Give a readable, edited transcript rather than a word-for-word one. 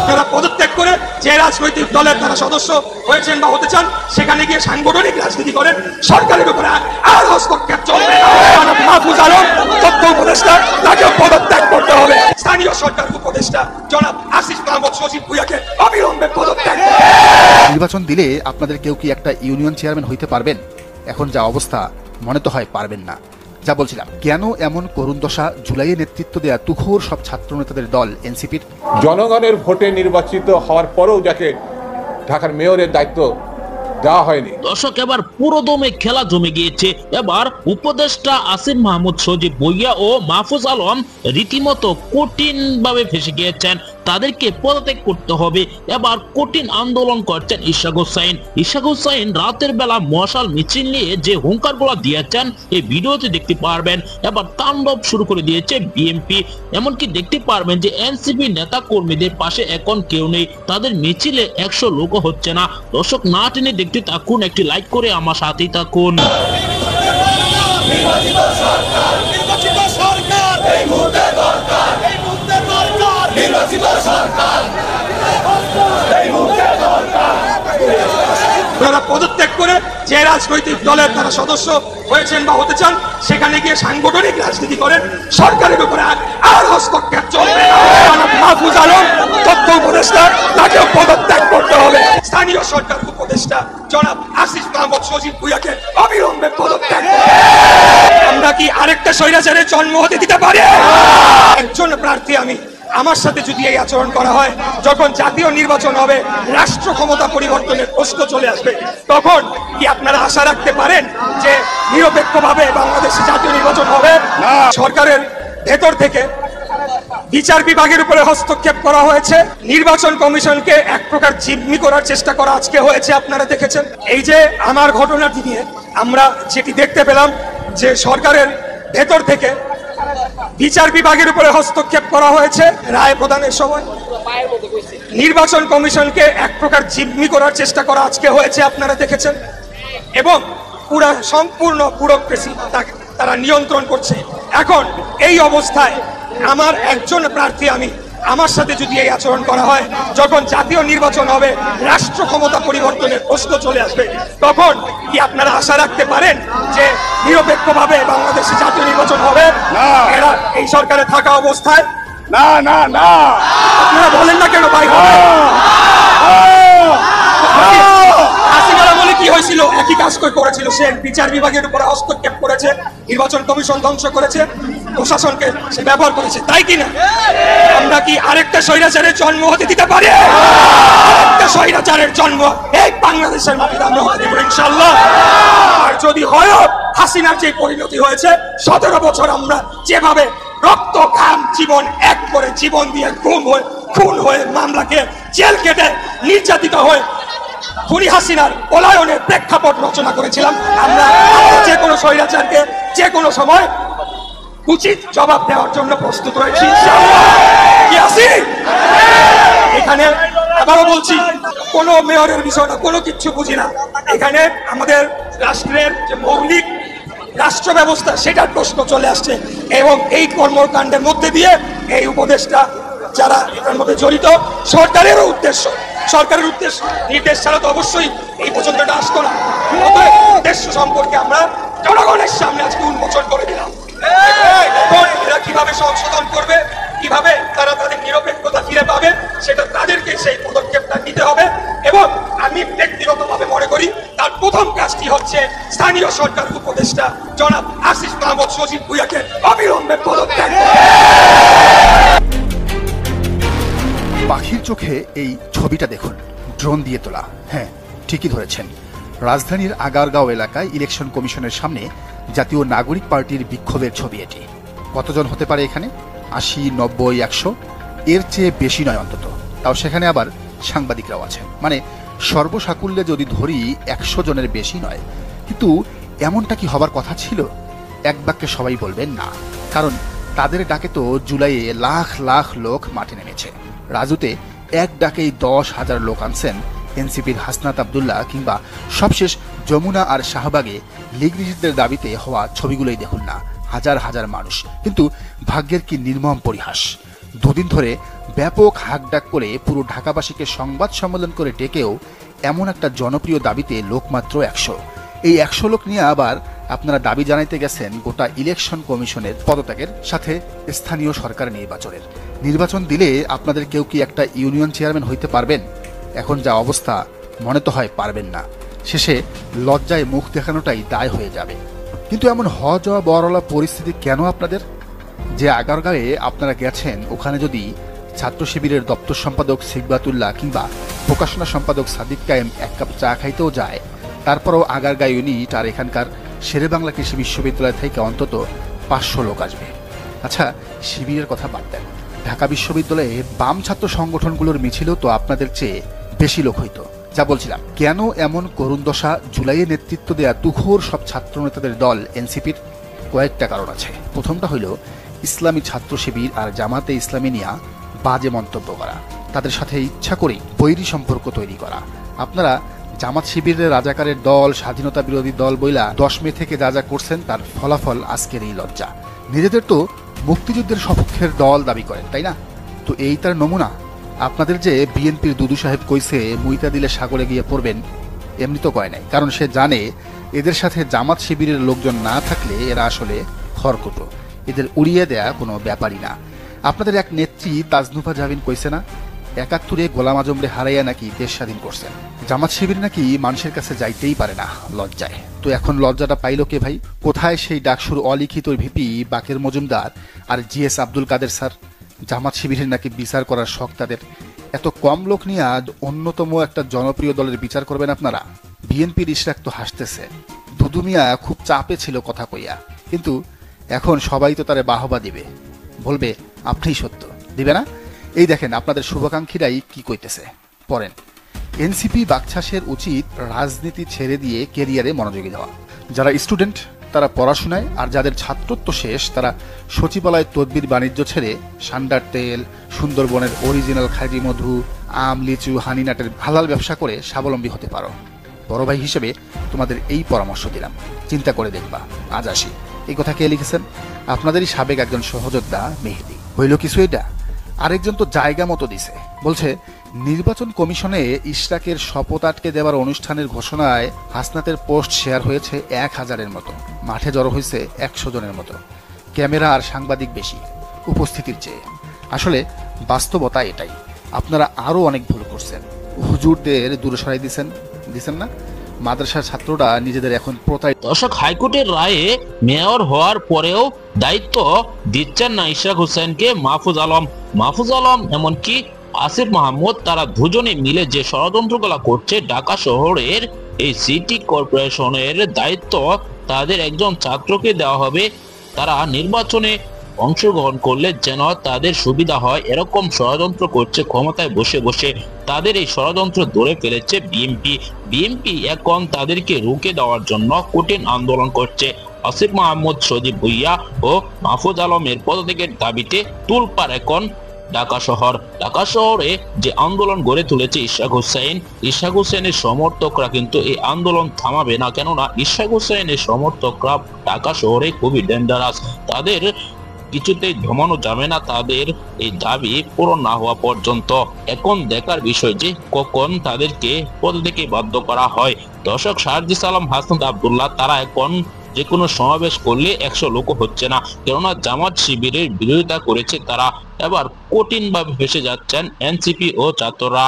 তারা পদত্যাগ করে যে রাজনৈতিক দলের তারা সদস্য হয়েছেন বা হতে চান সেখানে গিয়ে সাংগঠনিক রাজনীতি করেন, সরকারের উপরে আর হস্তক্ষেপ চলবে না। মাহফুজ আলম তথ্য উপদেষ্টা, তাকে পদত্যাগ করতে হবে। স্থানীয় সরকার উপদেষ্টা জনাব আসিফ মাহমুদ সজীব ভুঁইয়াকে অবিলম্বে পদত্যাগ করতে হবে। নির্বাচন দিলে আপনাদের কেউ কি একটা ইউনিয়ন চেয়ারম্যান হইতে পারবেন? এখন যা অবস্থা মনে তো হয় পারবেন না। যা বলছিলাম, কেন এমন করুণ দশা জুলাইয়ে নেতৃত্ব দেয়া তুখোর সব ছাত্র নেতাদের দল এনসিপির? জনগণের ভোটে নির্বাচিত হওয়ার পরেও যাকে ঢাকার মেয়রের দায়িত্ব দেওয়া হয়নি। দর্শক, এবার পুরো দমে খেলা জমে গিয়েছে। এবার উপদেষ্টা আসিফ মাহমুদ সজীব ভুঁইয়া ও মাহফুজ আলম রীতিমতো কঠিন ভাবে ফেসে গিয়েছেন। তাদেরকে পদত্যাগ করতে হবে। এবার কঠিন আন্দোলন করছেন ইশাক হুসাইন। রাতের বেলা মশাল মিছিল নিয়ে যে হুঙ্কার গুলা দিয়েছেন এই ভিডিওতে দেখতে পারবেন। এবার তাণ্ডব শুরু করে দিয়েছে বিএনপি। এমনকি দেখতে পারবেন যে এনসিপি নেতা কর্মীদের পাশে এখন কেউ নেই। তাদের মিছিলে 100 লোকও হচ্ছে না। দর্শক, না টেনে দেখতে থাকুন, একটি লাইক করে আমার সাথেই থাকুন। তারা পদত্যাগ করে যে রাজনৈতিক দলের তারা সদস্য হয়েছেন বা হতে চান সেখানে গিয়ে সাংগঠনিক রাজনীতি করেন, সরকারের উপরে আর হস্তক্ষেপ চলবে না। মাহফুজ আলম তথ্য উপদেষ্টা, তাকে পদত্যাগ করতে হবে। স্থানীয় সরকার উপদেষ্টা জনাব আসিফ মাহমুদ সজীব ভুঁইয়াকে অবিলম্বে পদত্যাগ করতে হবে। আমরা কি আরেকটা স্বৈরাচারের জন্ম হতে দিতে পারি? একজন প্রার্থী আমি, আমার সাথে যদি এই আচরণ করা হয়, যখন জাতীয় নির্বাচন হবে, রাষ্ট্র ক্ষমতা পরিবর্তনের প্রশ্ন চলে আসবে, তখন কি আপনারা আশা রাখতে পারেন যে নিরপেক্ষভাবে বাংলাদেশে জাতীয় নির্বাচন হবে? সরকারের ভেতর থেকে বিচার বিভাগের উপরে হস্তক্ষেপ করা হয়েছে, নির্বাচন কমিশনকে এক প্রকার জিম্মি করার চেষ্টা করা আজকে হয়েছে, আপনারা দেখেছেন। এই যে আমার ঘটনাটি নিয়ে আমরা যেটি দেখতে পেলাম যে সরকারের ভেতর থেকে বিচার বিভাগের উপরে হস্তক্ষেপ করা হয়েছে রায় প্রদানের সময়, নির্বাচন কমিশনকে এক প্রকার জিম্মি করার চেষ্টা করা আজকে হয়েছে, আপনারা দেখেছেন। এবং পুরা সম্পূর্ণ ব্যুরোক্রেসি তারা নিয়ন্ত্রণ করছে। এখন এই অবস্থায় আমার একজন প্রার্থী আমি, আমার সাথে যদি এই আচরণ করা হয়, যখন জাতীয় নির্বাচন হবে, রাষ্ট্র ক্ষমতা পরিবর্তনের প্রশ্ন চলে আসবে, তখন কি আপনারা আশা রাখতে পারেন যে নিরপেক্ষভাবে বাংলাদেশে জাতীয় নির্বাচন হবে? এরা এই সরকারে থাকা অবস্থায় না না না, আপনারা বলেন না কেন ভাই? কি হয়েছিল? একই কাজ করেছিল সে। বিচার বিভাগের উপরে হস্তক্ষেপ করেছে, নির্বাচন কমিশন ধ্বংস করেছে, প্রশাসনকে সে ব্যবহার করেছে, তাই কিনা? আমরা কি আরেকটা স্বৈরাচারের জন্ম হতে দিতে পারি? আরেকটা স্বৈরাচারের জন্ম এই বাংলাদেশের মাটিতে আমরা হতে দেব ইনশাআল্লাহ। আর যদি হয় হাসিনার যে পরিণতি হয়েছে, 17 বছর আমরা যেভাবে রক্ত ঘাম জীবন এক করে জীবন দিয়ে খুন হয়ে মামলাকে জেল কেটে নির্যাতিত হয়ে খুনি হাসিনার পলায়নের প্রেক্ষাপট রচনা করেছিলাম, আমরা যে কোনো স্বৈরাচারকে যে কোনো সময় উচিত জবাব দেওয়ার জন্য প্রস্তুত রয়েছি। এখানে আবারও বলছি, কোনো মেয়রের বিষয়টা কোনো কিচ্ছু বুঝি না। এখানে আমাদের রাষ্ট্রের যে মৌলিক রাষ্ট্র ব্যবস্থা সেটার প্রশ্ন চলে আসছে, এবং এই কর্মকাণ্ডের মধ্যে দিয়ে এই উপদেষ্টা যারা এটার মধ্যে জড়িত, সরকারের উদ্দেশ্য নির্দেশ ছাড়া তো অবশ্যই এই পর্যন্ত এটা আসতো না। উদ্দেশ্য সম্পর্কে আমরা জনগণের সামনে আজকে উন্মোচন করে দিলাম। এরা কিভাবে সংশোধন করবে, কিভাবে তারা তাদের নিরপেক্ষতা ফিরে পাবে, সেটা তাদেরকে সেই পদক্ষেপটা নিতে হবে। এবং আমি ব্যক্তিগতভাবে মনে করি তার প্রথম কাজটি হচ্ছে স্থানীয় সরকার উপদেষ্টা জনাব আসিফ মাহমুদ সজীব ভুঁইয়াকে অবিলম্বে পদত্যাগ। পাখির চোখে এই ছবিটা দেখুন, ড্রোন দিয়ে তোলা। হ্যাঁ, ঠিকই ধরেছেন। রাজধানীর আগারগাঁও এলাকায় ইলেকশন কমিশনের সামনে জাতীয় নাগরিক পার্টির বিক্ষোভের ছবি এটি। কতজন হতে পারে এখানে? 80, 90, 100, এর চেয়ে বেশি নয় অন্তত। তাও সেখানে আবার সাংবাদিকরাও আছেন। মানে সর্বসাকুল্যে যদি ধরি 100 জনের বেশি নয়। কিন্তু এমনটা কি হবার কথা ছিল? এক বাক্যে সবাই বলবেন না, কারণ তাদের ডাকে তো জুলাইয়ে লাখ লাখ লোক মাঠে নেমেছে। রাজুতে এক ডাকেই 10,000 লোক আনছেন এনসিপির হাসনাত আব্দুল্লাহ, কিংবা সবশেষ যমুনা আর শাহবাগে লীগ নিষিদ্ধের দাবিতে হওয়া ছবিগুলোই দেখুন না, হাজার হাজার মানুষ। কিন্তু ভাগ্যের কি নির্মম পরিহাস, দুদিন ধরে ব্যাপক হাকডাক করে পুরো ঢাকাবাসীকে সংবাদ সম্মেলন করে ডেকেও এমন একটা জনপ্রিয় দাবিতে লোক মাত্র 100। এই 100 লোক নিয়ে আবার আপনারা দাবি জানাইতে গেছেন গোটা ইলেকশন কমিশনের পদত্যাগের সাথে স্থানীয় সরকার নির্বাচনের। নির্বাচন দিলে আপনাদের কেউ কি একটা ইউনিয়ন চেয়ারম্যান হইতে পারবেন? এখন যা অবস্থা মনে তো হয় পারবেন না। শেষে লজ্জায় মুখ দেখানোটাই দায় হয়ে যাবে। কিন্তু এমন হওয়া বড়লা পরিস্থিতি কেন আপনাদের? যে আগারগাঁয়ে আপনারা গেছেন, ওখানে যদি ছাত্র শিবিরের দপ্তর সম্পাদক সিকবাতুল্লাহ কিংবা প্রকাশনা সম্পাদক সাদিক কায়েম এক কাপ চা খাইতেও যায়, তারপরও আগারগাঁও ইউনিট আর এখানকার শেরেবাংলা কৃষি বিশ্ববিদ্যালয় থেকে অন্তত 500 লোক আসবে। আচ্ছা, শিবিরের কথা বাদ দেন, ঢাকা বিশ্ববিদ্যালয়ে বাম ছাত্র সংগঠনগুলোর মিছিলও তো আপনাদের চেয়ে বেশি লোক হইতো। যা বলছিলাম, কেন এমন করুণ দশা? জুলাইয়ে নেতৃত্ব দেয়া তুখোর সব ছাত্র নেতাদের দল এনসিপির কয়েকটা কারণ আছে। প্রথমটা হইল ইসলামী ছাত্র শিবির আর জামাতে ইসলামী নিয়া বাজে মন্তব্য করা, তাদের সাথে ইচ্ছা করেই বৈরী সম্পর্ক তৈরি করা। আপনারা জামাত শিবিরের রাজাকারের দল, স্বাধীনতা বিরোধী দল বইলা 10 মে থেকে যা যা করছেন তার ফলাফল আজকের এই লজ্জা। নিজেদের তো মুক্তিযুদ্ধের সপক্ষের দল দাবি করেন, তাই না? তো এই তার নমুনা। আপনাদের যে বিএনপির দুদু সাহেব কইছে মুইতা দিলে সাগরে গিয়ে পড়বেন, এমনি তো কয় নাই, কারণ সে জানে এদের সাথে জামাত শিবিরের লোকজন না থাকলে এরা আসলে খড়কুটো, এদের উড়িয়ে দেয়া কোনো ব্যাপারই না। আপনাদের এক নেত্রী তাজনুফা জাবিন কইছে না, 71-এ গোলাম আজমরে হারাইয়া নাকি দেশ স্বাধীন করছেন। জামাত শিবির নাকি মানুষের কাছে যাইতেই পারে না লজ্জায়। তো এখন লজ্জাটা পাইল কে ভাই? কোথায় সেই ডাকসুর অলিখিত ভিপি বাকের মজুমদার আর জিএস আব্দুল কাদের স্যার? জামাত শিবিরের নাকি বিচার করার শখ তাদের। এত কম লোক নিয়ে অন্যতম একটা জনপ্রিয় দলের বিচার করবেন আপনারা? বিএনপির ইশরাক তো হাসতেছে, দুদু মিয়া খুব চাপে ছিল কথা কইয়া, কিন্তু এখন সবাই তো তারে বাহবা দিবে, বলবে আপনিই সত্য, দিবে না? এই দেখেন আপনাদের শুভাকাঙ্ক্ষীরাই কি কইতেছে, পড়েন। এনসিপি বাকছাসের উচিত রাজনীতি ছেড়ে দিয়ে কেরিয়ারে মনোযোগী দেওয়া। যারা স্টুডেন্ট তারা পড়াশোনায়, আর যাদের ছাত্রত্ব শেষ তারা সচিবালয় তদবির বাণিজ্য ছেড়ে সান্ডার তেল, সুন্দরবনের অরিজিনাল খাজি মধু, আম, লিচু, হানিনাটের হালাল ব্যবসা করে স্বাবলম্বী হতে পারো। বড় ভাই হিসেবে তোমাদের এই পরামর্শ দিলাম, চিন্তা করে দেখবা। আজ আসি। এই কথা কে লিখেছেন? আপনাদেরই সাবেক একজন সহযোদ্ধা মেহেদি। হইল কিছু এটা? আরেকজন তো জায়গা মতো দিছে, বলছে নির্বাচন কমিশনে ইশরাকের শপথ আটকে দেওয়ার অনুষ্ঠানের ঘোষণায় হাসনাতের পোস্ট শেয়ার হয়েছে 1000-এর মতো, মাঠে জড়ো হয়েছে 100 জনের মতো, ক্যামেরা আর সাংবাদিক বেশি উপস্থিতির চেয়ে। আসলে বাস্তবতা এটাই। আপনারা আরো অনেক ভুল করছেন, হুজুরদের দূরে সরাই দিছেন না? মাদ্রাসার ছাত্ররা নিজেদের এখন প্রতারিত। দর্শক, হাইকোর্টের রায়ে মেয়র হওয়ার পরেও দায়িত্ব দিচ্ছেন না ইশরাক হোসেনকে মাহফুজ আলম এমনকি আসিফ মাহমুদ, তারা দুজনে মিলে যে ষড়যন্ত্রগুলো করছে ঢাকা শহরের এই সিটি কর্পোরেশনের দায়িত্ব তাদের একজন ছাত্রকে দেওয়া হবে। তারা নির্বাচনে অংশগ্রহণ করলে যেন তাদের সুবিধা হয় এরকম ষড়যন্ত্র করছে ক্ষমতায় বসে বসে। তাদের এই ষড়যন্ত্র ধরে ফেলেছে বিএনপি এখন তাদেরকে রুখে দেওয়ার জন্য কঠিন আন্দোলন করছে। আসিফ মাহমুদ, সজীব ভুইয়া ও মাহফুজ আলমের পদত্যাগের দাবিতে তুলপাড় এখন ঢাকা শহরে যে আন্দোলন গড়ে তুলেছে ইশরাক হোসেনের সমর্থকরা কিন্তু এই আন্দোলন থামাবে না, কেননা ইশরাক হোসেনের সমর্থকরা ঢাকা শহরে খুবই ডেঞ্জারাস। তাদের কিছুতেই থামানো যাবে না তাদের এই দাবি পূরণ না হওয়া পর্যন্ত। এখন দেখার বিষয় যে কখন তাদেরকে পদত্যাগে বাধ্য করা হয়। দর্শক, শাহরিজ আলম, হাসনাত আব্দুল্লাহ তারা এখন যে কোনো সমাবেশ করলে 100 লোক হচ্ছে না, কেননা জামাত শিবিরের বিরোধিতা করেছে তারা। এবার কঠিন ভাবে ফেসে যাচ্ছেন এনসিপি ও ছাত্ররা।